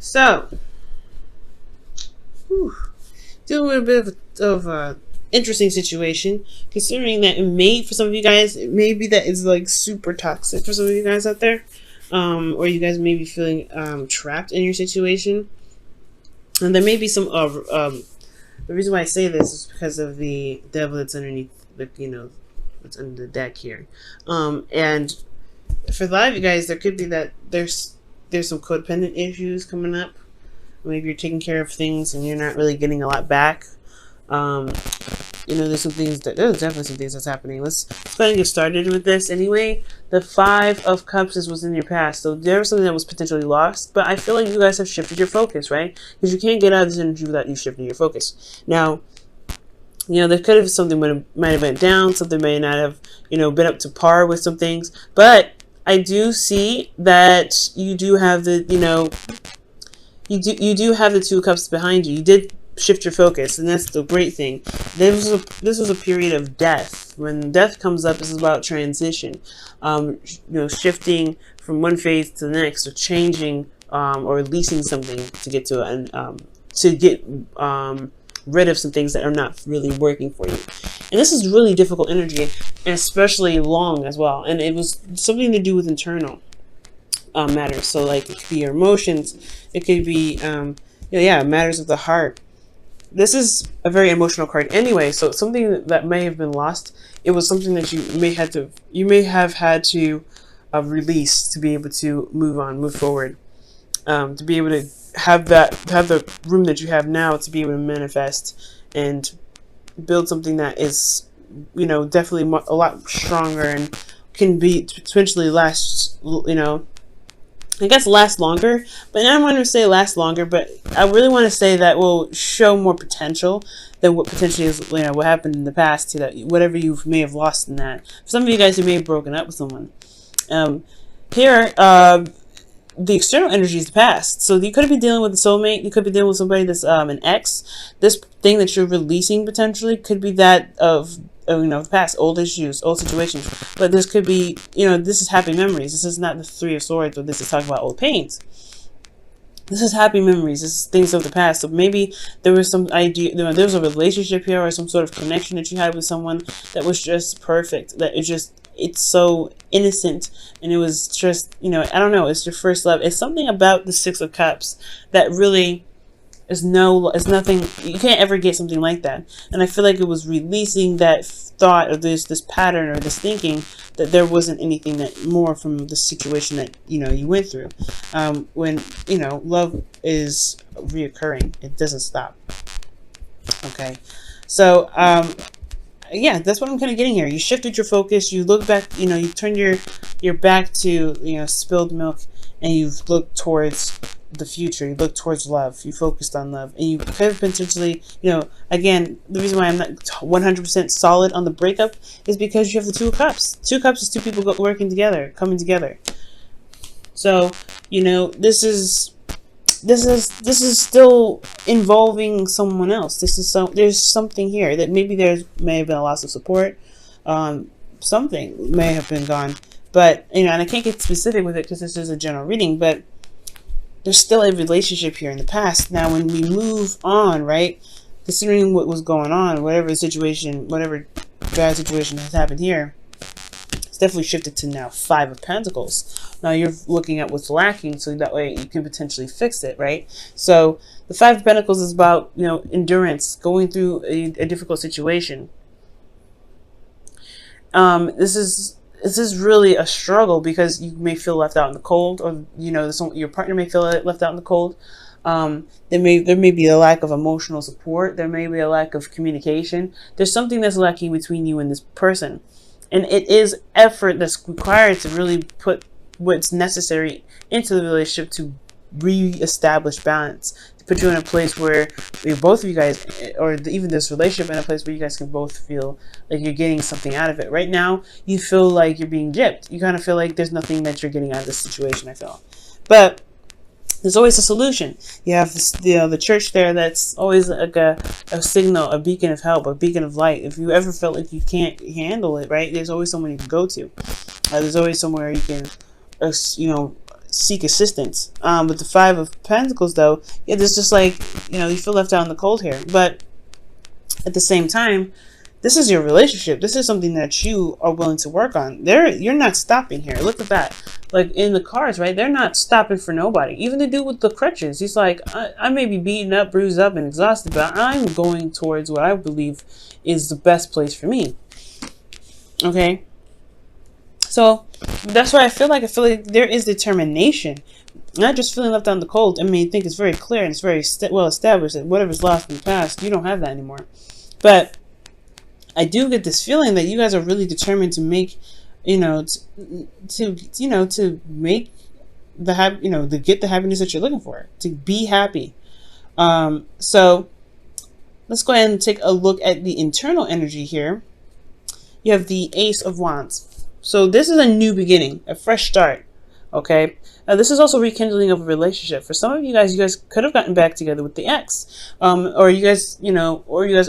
So, whew, dealing with a bit of a interesting situation, considering that it may, for some of you guys, it may be that it's like super toxic for some of you guys out there, or you guys may be feeling trapped in your situation, and there may be some the reason why I say this is because of the devil that's underneath the what's under the deck here, and for a lot of you guys, there could be that there's some codependent issues coming up. Maybe you're taking care of things and you're not really getting a lot back. There's definitely some things that's happening. Let's go ahead and get started with this anyway. The Five of Cups is what's in your past. So there was something that was potentially lost, but I feel like you guys have shifted your focus, right? Because you can't get out of this energy without you shifting your focus. Now, there could have something might have went down, something may not have, been up to par with some things, but I do see that you do have the, you do have the Two of Cups behind you. You did shift your focus, and that's the great thing. This was a period of death. When death comes up, this is about transition, shifting from one phase to the next, or changing, or releasing something to get rid of some things that are not really working for you. And this is really difficult energy, and especially long as well. And it was something to do with internal matters. So like it could be your emotions, it could be matters of the heart. This is a very emotional card anyway, so something that may have been lost, it was something that you may have had to release to be able to move forward, to be able to have the room that you have now to be able to manifest and build something that is, definitely a lot stronger and can be potentially last, I guess last longer, but I don't want to say last longer, but I really want to say that will show more potential than what potentially is, what happened in the past, to that whatever you may have lost in that. For some of you guys who may have broken up with someone, the external energy is the past. So you could be dealing with a soulmate. You could be dealing with somebody that's an ex. This thing that you're releasing potentially could be that of the past, old issues, old situations. But this could be, this is happy memories. This is not the Three of Swords, but this is talking about old pains. This is happy memories. This is things of the past. So maybe there was some idea, there was a relationship here or some sort of connection that you had with someone that was just perfect. That it's so innocent, and it was just, I don't know, it's your first love. It's something about the Six of Cups that really is nothing. You can't ever get something like that. And I feel like it was releasing that thought of this pattern or this thinking that there wasn't anything that more from the situation that you went through. When love is reoccurring, it doesn't stop. Okay, so yeah, that's what I'm kind of getting here. You shifted your focus. You look back. You turned your back to spilled milk, and you've looked towards the future. You look towards love. You focused on love, and you could have potentially, again, the reason why I'm not 100% solid on the breakup is because you have the Two of Cups. Two Cups is two people working together, coming together. So this is still involving someone else. There's something here that maybe may have been a loss of support. Something may have been gone, but and I can't get specific with it because this is a general reading, but there's still a relationship here in the past. Now, when we move on, right, considering what was going on, whatever bad situation has happened here, it's definitely shifted to now Five of Pentacles. Now you're looking at what's lacking, so that way you can potentially fix it, right? So the Five of Pentacles is about, endurance, going through a difficult situation. This is really a struggle because you may feel left out in the cold, or your partner may feel left out in the cold. There may be a lack of emotional support. There may be a lack of communication. There's something that's lacking between you and this person, and it is effort that's required to really put what's necessary into the relationship to re-establish balance, to put you in a place where both of you guys, or even this relationship, in a place where you guys can both feel like you're getting something out of it. Right now, you feel like you're being gypped. You kind of feel like there's nothing that you're getting out of this situation, I feel. But there's always a solution. You have this, the church there that's always like a signal, a beacon of help, a beacon of light. If you ever felt like you can't handle it, right, there's always someone you can go to. There's always somewhere you can, seek assistance. With the Five of Pentacles, though, yeah, there's just like, you feel left out in the cold here. But at the same time, this is your relationship. This is something that you are willing to work on. You're not stopping here. Look at that. Like in the cards, right? They're not stopping for nobody. Even the dude with the crutches, he's like, I may be beaten up, bruised up, and exhausted, but I'm going towards what I believe is the best place for me. Okay? So that's why I feel like there is determination. Not just feeling left out in the cold. I mean, I think it's very clear and it's very well established that whatever's lost in the past, you don't have that anymore. But I do get this feeling that you guys are really determined to make, to make to get the happiness that you're looking for, to be happy. So let's go ahead and take a look at the internal energy here. You have the Ace of Wands. So this is a new beginning, a fresh start. Okay. Now this is also rekindling of a relationship. For some of you guys could have gotten back together with the ex, or you guys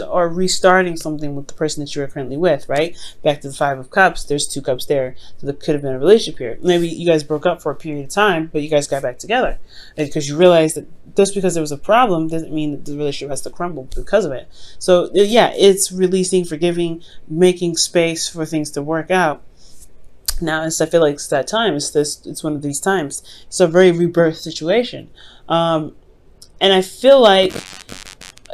are restarting something with the person that you are currently with, right? Back to the Five of Cups. There's 2 cups there, so there could have been a relationship here. Maybe you guys broke up for a period of time, but you guys got back together because you realized that just because there was a problem doesn't mean that the relationship has to crumble because of it. So yeah, it's releasing, forgiving, making space for things to work out. Now, I feel like it's that time. It's one of these times. It's a very rebirth situation. And I feel like,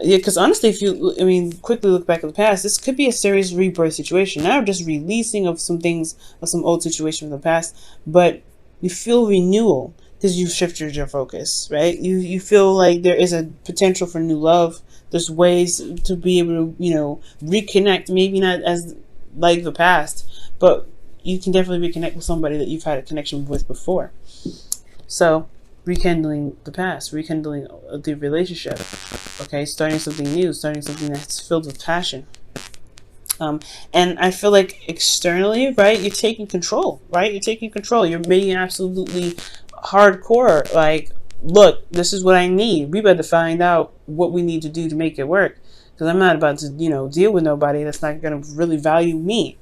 yeah, because honestly, if you, quickly look back at the past, this could be a serious rebirth situation. Not just releasing of some things, of some old situation from the past, but you feel renewal because you've shifted your focus, right? You feel like there is a potential for new love. There's ways to be able to, reconnect, maybe not as like the past, but you can definitely reconnect with somebody that you've had a connection with before. So, rekindling the past, rekindling the relationship, okay? Starting something new, starting something that's filled with passion. And I feel like externally, right, you're taking control, right? You're taking control. You're making absolutely hardcore, like, look, this is what I need. We better find out what we need to do to make it work. Because I'm not about to, deal with nobody that's not going to really value me.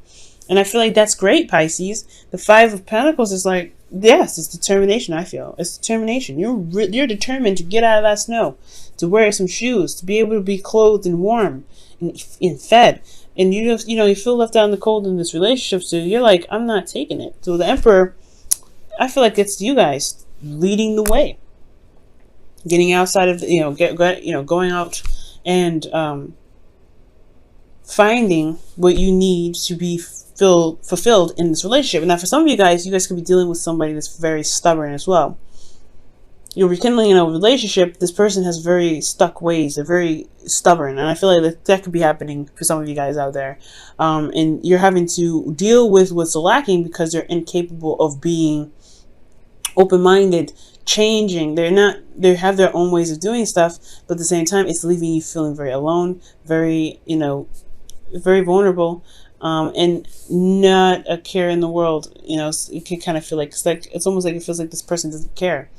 And I feel like that's great, Pisces. The Five of Pentacles is like, yes, it's determination, I feel. It's determination. You're determined to get out of that snow, to wear some shoes, to be able to be clothed and warm and fed. And you feel left out in the cold in this relationship, so you're like, I'm not taking it. So the Emperor, I feel like it's you guys leading the way. Getting outside of, going out and finding what you need to be fulfilled in this relationship. And now for some of you guys could be dealing with somebody that's very stubborn as well. You're rekindling a relationship. This person has very stuck ways. They're very stubborn. And I feel like that could be happening for some of you guys out there. And you're having to deal with what's lacking because they're incapable of being open-minded, changing. They have their own ways of doing stuff, but at the same time, it's leaving you feeling very alone, very, very vulnerable. And not a care in the world. It can kind of feel like it's almost like it feels like this person doesn't care,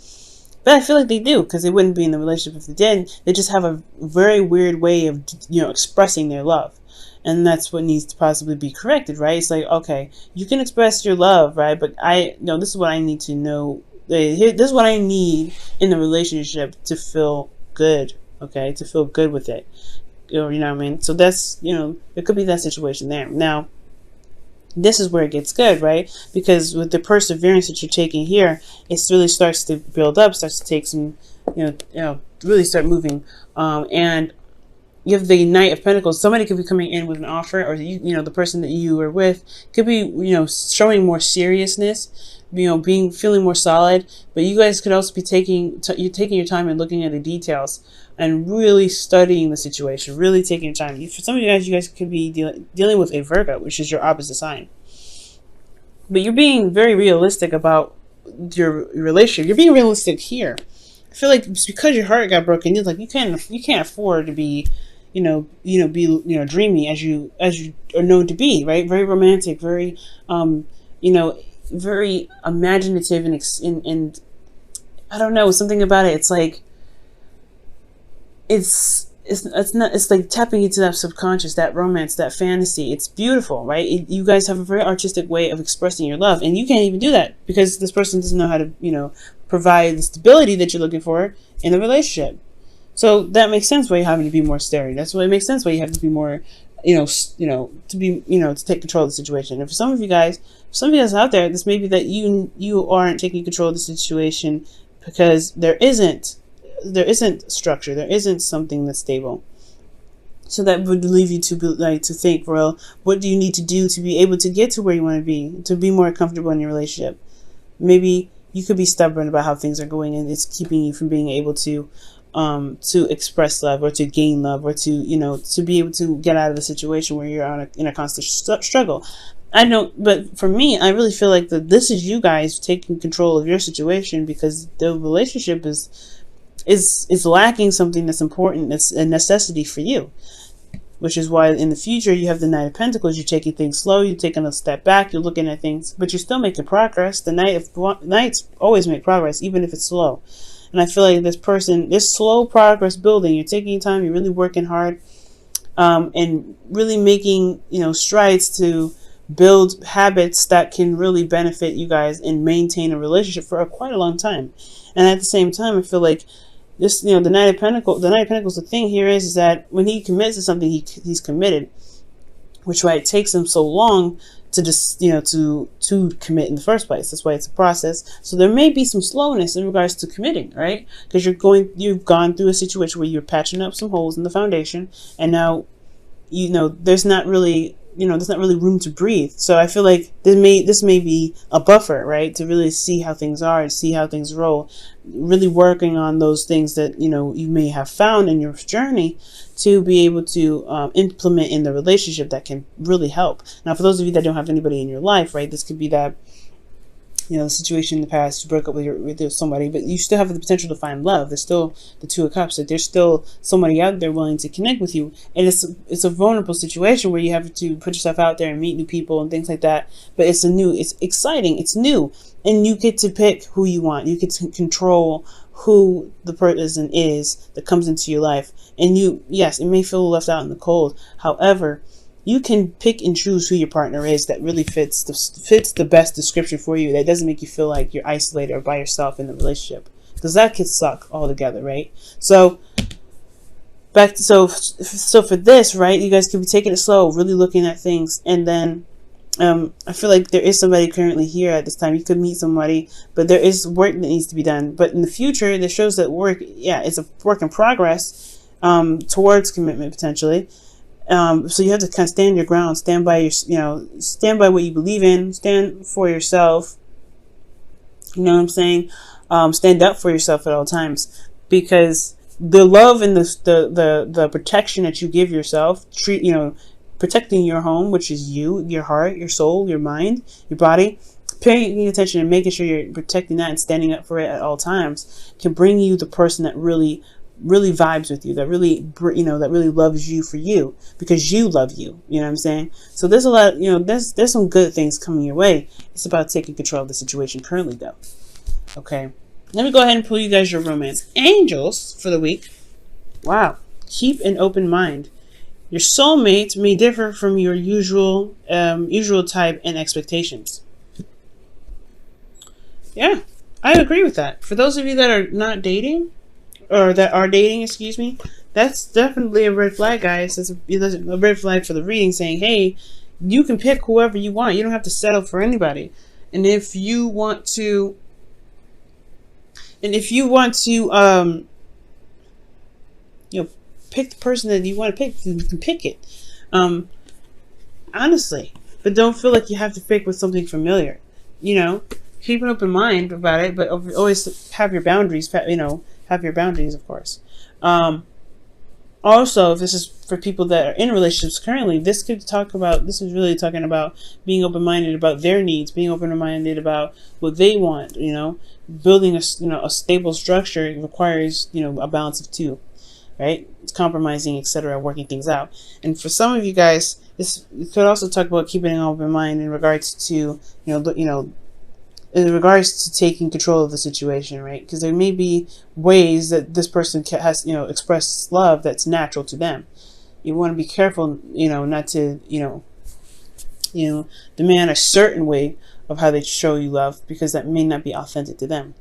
but I feel like they do, because they wouldn't be in the relationship if they did. They just have a very weird way of expressing their love, and that's what needs to possibly be corrected, right? It's like, okay, you can express your love, right? But this is what I need to know. This is what I need in the relationship to feel good. Okay, to feel good with it. Or, you know what I mean? So that's, there could be that situation there. Now, this is where it gets good, right? Because with the perseverance that you're taking here, it really starts to build up, starts to take some, really start moving. And you have the Knight of Pentacles. Somebody could be coming in with an offer, or, the person that you are with could be, showing more seriousness, feeling more solid. But you guys could also be taking your time and looking at the details and really studying the situation, really taking your time. For some of you guys could be dealing with a Virgo, which is your opposite sign. But you're being very realistic about your relationship. You're being realistic here. I feel like it's because your heart got broken. You're like, you can't afford to be, dreamy as you are known to be, right? Very romantic, very, very imaginative, and I don't know, something about it. It's like, it's it's not, it's like tapping into that subconscious, that romance, that fantasy. It's beautiful, right? You guys have a very artistic way of expressing your love, and you can't even do that because this person doesn't know how to, provide the stability that you're looking for in the relationship. So that makes sense why you're having to be more sturdy. That's why it makes sense why you have to be more, to be, to take control of the situation. And for some of you guys out there, this may be that you aren't taking control of the situation because there isn't structure, there isn't something that's stable. So that would leave you to be like to think, well, what do you need to do to be able to get to where you want to be more comfortable in your relationship? Maybe you could be stubborn about how things are going, and it's keeping you from being able to express love or to gain love or to be able to get out of a situation where you're in a constant struggle. I don't, but for me, I really feel like that this is you guys taking control of your situation because the relationship is lacking something that's important, that's a necessity for you, which is why in the future you have the Knight of Pentacles. You're taking things slow, you're taking a step back, you're looking at things, but you're still making progress. The Knights always make progress, even if it's slow. And I feel like this slow progress building, you're taking your time, you're really working hard, and really making, strides to build habits that can really benefit you guys and maintain a relationship for quite a long time. And at the same time, I feel like this, the Knight of Pentacles, the thing here is that when he commits to something, he's committed, which why it takes him so long to just, to commit in the first place. That's why it's a process. So there may be some slowness in regards to committing, right? Because you've gone through a situation where you're patching up some holes in the foundation, and now, there's not really room to breathe. So I feel like this may be a buffer, right? To really see how things are and see how things roll, really working on those things that, you may have found in your journey to be able to implement in the relationship that can really help. Now, for those of you that don't have anybody in your life, right, this could be that, the situation in the past, you broke up with somebody, but you still have the potential to find love. There's still the Two of Cups, that there's still somebody out there willing to connect with you. And it's a vulnerable situation where you have to put yourself out there and meet new people and things like that. But it's exciting, it's new. And you get to pick who you want. You get to control who the person is that comes into your life. And yes, it may feel left out in the cold. However, you can pick and choose who your partner is that really fits the best description for you. That doesn't make you feel like you're isolated or by yourself in the relationship, because that could suck altogether, right? So so for this, right, you guys could be taking it slow, really looking at things, and then I feel like there is somebody currently here at this time. You could meet somebody, but there is work that needs to be done. But in the future, this shows that it's a work in progress towards commitment potentially. So you have to kind of stand your ground, stand by what you believe in, stand for yourself. You know what I'm saying? Stand up for yourself at all times, because the love and the protection that you give yourself, protecting your home, which is you, your heart, your soul, your mind, your body, paying attention and making sure you're protecting that and standing up for it at all times, can bring you the person that really vibes with you, that really, that really loves you for you, because you love you. You know what I'm saying? So there's a lot, there's some good things coming your way. It's about taking control of the situation currently, though. Okay. Let me go ahead and pull you guys your romance angels for the week. Wow. Keep an open mind. Your soulmate may differ from your usual type and expectations. Yeah, I agree with that. For those of you that are not dating, or that are dating, excuse me, that's definitely a red flag, guys. That's a red flag for the reading, saying, hey, you can pick whoever you want. You don't have to settle for anybody. And if you want to, pick the person that you want to pick, you can pick it. Honestly. But don't feel like you have to pick with something familiar. Keep an open mind about it, but always have your boundaries, have your boundaries, of course. Also, if this is for people that are in relationships currently, this is really talking about being open-minded about their needs, being open-minded about what they want. Building a stable structure requires, a balance of two, right? It's compromising, etc., working things out. And for some of you guys, this could also talk about keeping an open mind in regards to, in regards to taking control of the situation, right? Because there may be ways that this person has, express love that's natural to them. You want to be careful, not to, demand a certain way of how they show you love, because that may not be authentic to them.